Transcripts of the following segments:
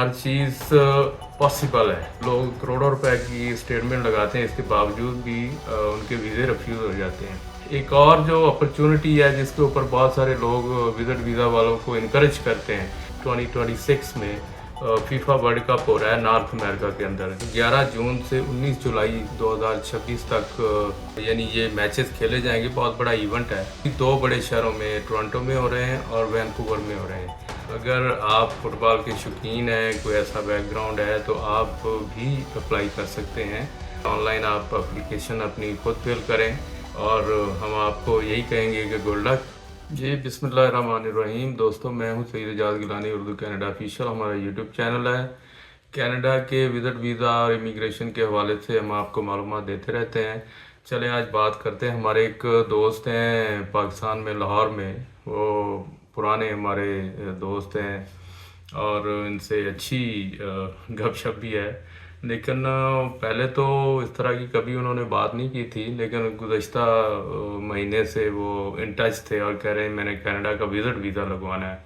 हर चीज़ possible है। लोग करोड़ों रुपए की स्टेटमेंट लगाते हैं, इसके बावजूद भी उनके वीज़े रिफ्यूज़ हो जाते हैं। एक और जो अपॉर्चुनिटी है जिसके ऊपर बहुत सारे लोग विजिट वीज़ा वालों को इनकरेज करते हैं, 2026 में फीफा वर्ल्ड कप हो रहा है नॉर्थ अमेरिका के अंदर। 11 जून से 19 जुलाई 2026 तक यानी ये मैचेस खेले जाएंगे। बहुत बड़ा इवेंट है। दो बड़े शहरों में, टोरंटो में हो रहे हैं और वैंकूवर में हो रहे हैं। अगर आप फुटबॉल के शौकीन हैं, कोई ऐसा बैकग्राउंड है, तो आप भी अप्लाई कर सकते हैं। ऑनलाइन आप एप्लीकेशन अपनी खुद फिल करें और हम आपको यही कहेंगे कि गुड लक। जी बिस्मिल्लाहिर्रहमानिर्रहीम। दोस्तों, मैं हूं सईद एजाज गिलानी, उर्दू कनाडा ऑफिशियल हमारा यूट्यूब चैनल है। कनाडा के विजिट वीज़ा और इमिग्रेशन के हवाले से हम आपको मालूमात देते रहते हैं। चलें आज बात करते हैं। हमारे एक दोस्त हैं पाकिस्तान में, लाहौर में। वो पुराने हमारे दोस्त हैं और इनसे अच्छी गपशप भी है। लेकिन पहले तो इस तरह की कभी उन्होंने बात नहीं की थी, लेकिन गुज़श्ता महीने से वो इन टच थे और कह रहे हैं मैंने कनाडा का विज़िट वीज़ा लगवाना है।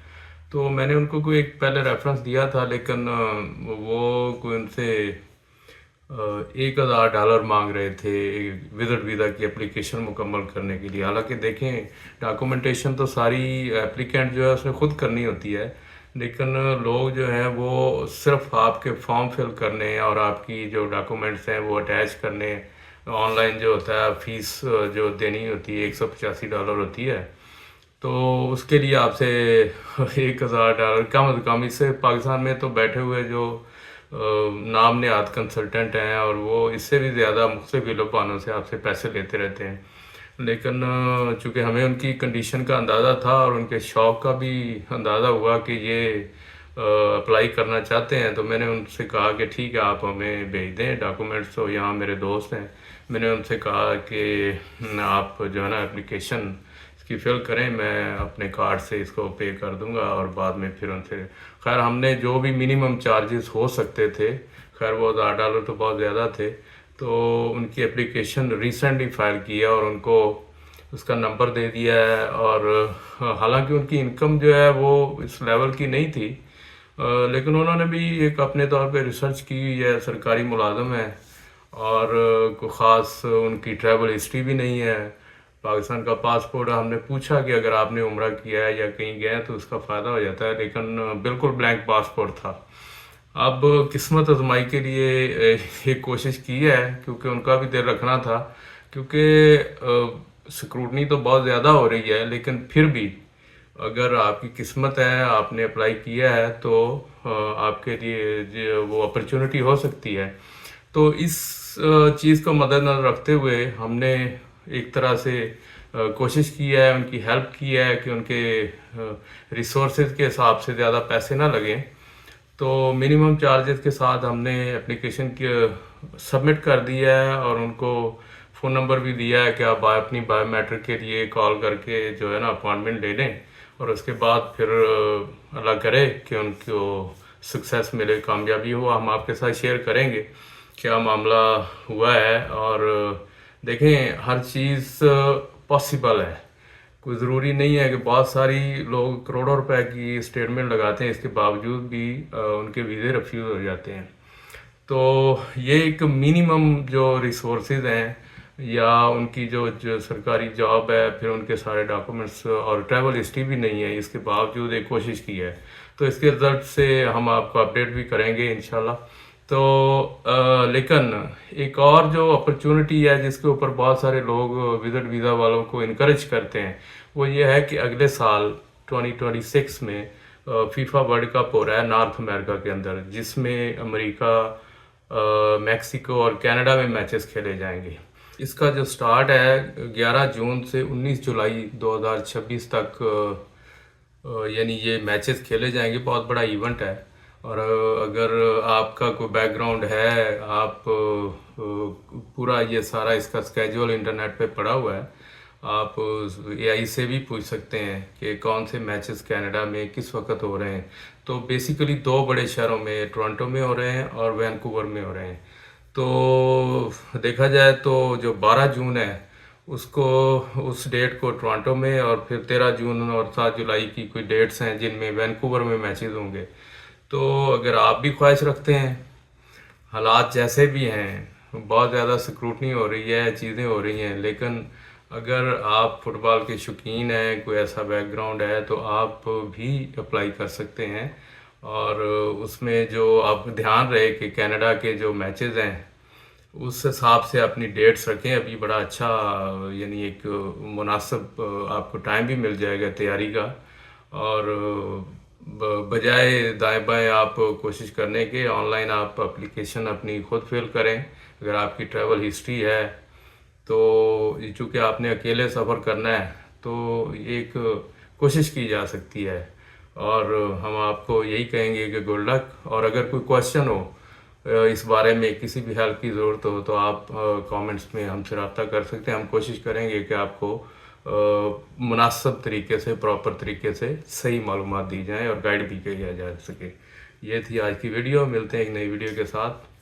तो मैंने उनको कोई एक पहले रेफरेंस दिया था, लेकिन वो कोई उनसे $1,000 मांग रहे थे विजिट वीज़ा की एप्लीकेशन मुकम्मल करने के लिए। हालांकि देखें, डॉक्यूमेंटेशन तो सारी एप्लीकेंट जो है उसने खुद करनी होती है, लेकिन लोग जो हैं वो सिर्फ आपके फॉर्म फिल करने और आपकी जो डॉक्यूमेंट्स हैं वो अटैच करने, ऑनलाइन जो होता है फ़ीस जो देनी होती है $185 होती है, तो उसके लिए आपसे $1,000 कम अज़ कम। इससे पाकिस्तान में तो बैठे हुए जो नाम नहाद कंसल्टेंट हैं और वो इससे भी ज़्यादा मुख्तलिफ बिलों से आपसे पैसे लेते रहते हैं। लेकिन चूँकि हमें उनकी कंडीशन का अंदाज़ा था और उनके शौक़ का भी अंदाज़ा हुआ कि ये अप्लाई करना चाहते हैं, तो मैंने उनसे कहा कि ठीक है, आप हमें भेज दें डॉक्यूमेंट्स। तो यहाँ मेरे दोस्त हैं, मैंने उनसे कहा कि आप जो है ना एप्लीकेशन इसकी फ़िल करें, मैं अपने कार्ड से इसको पे कर दूंगा और बाद में फिर उनसे खैर हमने जो भी मिनिमम चार्जेस हो सकते थे, खैर वो $10 तो बहुत ज़्यादा थे, तो उनकी एप्लीकेशन रिसेंटली फ़ाइल किया और उनको उसका नंबर दे दिया है। और हालांकि उनकी इनकम जो है वो इस लेवल की नहीं थी, लेकिन उन्होंने भी एक अपने तौर पे रिसर्च की हुई है, सरकारी मुलाज़िम है और कोई ख़ास उनकी ट्रैवल हिस्ट्री भी नहीं है। पाकिस्तान का पासपोर्ट, हमने पूछा कि अगर आपने उम्रा किया है या कहीं गए तो उसका फ़ायदा हो जाता है, लेकिन बिल्कुल ब्लैंक पासपोर्ट था। अब किस्मत आजमाई के लिए एक कोशिश की है, क्योंकि उनका भी दिल रखना था, क्योंकि स्क्रूटनी तो बहुत ज़्यादा हो रही है, लेकिन फिर भी अगर आपकी किस्मत है, आपने अप्लाई किया है, तो आपके लिए वो अपॉर्चुनिटी हो सकती है। तो इस चीज़ को मद्देनज़र रखते हुए हमने एक तरह से कोशिश की है, उनकी हेल्प की है कि उनके रिसोर्सेज के हिसाब से ज़्यादा पैसे ना लगें। तो मिनिमम चार्जेस के साथ हमने एप्लीकेशन की सबमिट कर दिया है और उनको फ़ोन नंबर भी दिया है कि आप अपनी बायोमेट्रिक के लिए कॉल करके जो है ना अपॉइंटमेंट ले लें, और उसके बाद फिर अल्लाह करे कि उनको सक्सेस मिले, कामयाबी हो। हम आपके साथ शेयर करेंगे क्या मामला हुआ है। और देखें, हर चीज़ पॉसिबल है। कोई ज़रूरी नहीं है कि बहुत सारी लोग करोड़ों रुपए की स्टेटमेंट लगाते हैं, इसके बावजूद भी उनके वीज़े रिफ्यूज़ हो जाते हैं। तो ये एक मिनिमम जो रिसोर्सेज हैं या उनकी जो सरकारी जॉब है, फिर उनके सारे डॉक्यूमेंट्स और ट्रैवल हिस्ट्री भी नहीं है, इसके बावजूद एक कोशिश की है। तो इसके रिज़ल्ट से हम आपको अपडेट भी करेंगे इंशाल्लाह। तो लेकिन एक और जो अपॉर्चुनिटी है जिसके ऊपर बहुत सारे लोग विजिट वीज़ा वालों को इनकरेज करते हैं, वो ये है कि अगले साल 2026 में फीफा वर्ल्ड कप हो रहा है नॉर्थ अमेरिका के अंदर, जिसमें अमेरिका, मैक्सिको और कनाडा में मैचेस खेले जाएंगे। इसका जो स्टार्ट है 11 जून से 19 जुलाई 2026 तक यानी ये मैचेस खेले जाएंगे। बहुत बड़ा इवेंट है। और अगर आपका कोई बैकग्राउंड है, आप पूरा ये सारा इसका स्केड्यूल इंटरनेट पे पड़ा हुआ है, आप एआई से भी पूछ सकते हैं कि कौन से मैचेस कनाडा में किस वक्त हो रहे हैं। तो बेसिकली दो बड़े शहरों में, टोरंटो में हो रहे हैं और वैंकूवर में हो रहे हैं। तो देखा जाए तो जो 12 जून है उसको, उस डेट को टोरंटो में, और फिर 13 जून और 7 जुलाई की कोई डेट्स हैं जिनमें वैंकूवर में मैचेस होंगे। तो अगर आप भी ख्वाहिश रखते हैं, हालात जैसे भी हैं, बहुत ज़्यादा स्क्रूटनी हो रही है, चीज़ें हो रही हैं, लेकिन अगर आप फुटबॉल के शौकीन हैं, कोई ऐसा बैकग्राउंड है, तो आप भी अप्लाई कर सकते हैं। और उसमें जो आप ध्यान रहे कि कनाडा के जो मैचेस हैं उस हिसाब से अपनी डेट्स रखें। अभी बड़ा अच्छा यानी एक मुनासिब आपको टाइम भी मिल जाएगा तैयारी का। और बजाय दाएं बाएं आप कोशिश करने के ऑनलाइन आप एप्लीकेशन अपनी खुद फिल करें। अगर आपकी ट्रैवल हिस्ट्री है तो चूँकि आपने अकेले सफ़र करना है तो एक कोशिश की जा सकती है। और हम आपको यही कहेंगे कि गुड लक। और अगर कोई क्वेश्चन हो इस बारे में, किसी भी हेल्प की ज़रूरत हो, तो आप कमेंट्स में हमसे रब्ता कर सकते हैं। हम कोशिश करेंगे कि आपको मुनासिब तरीके से, प्रॉपर तरीके से सही मालूमात दी जाएँ और गाइड भी किया जा सके। ये थी आज की वीडियो। मिलते हैं एक नई वीडियो के साथ।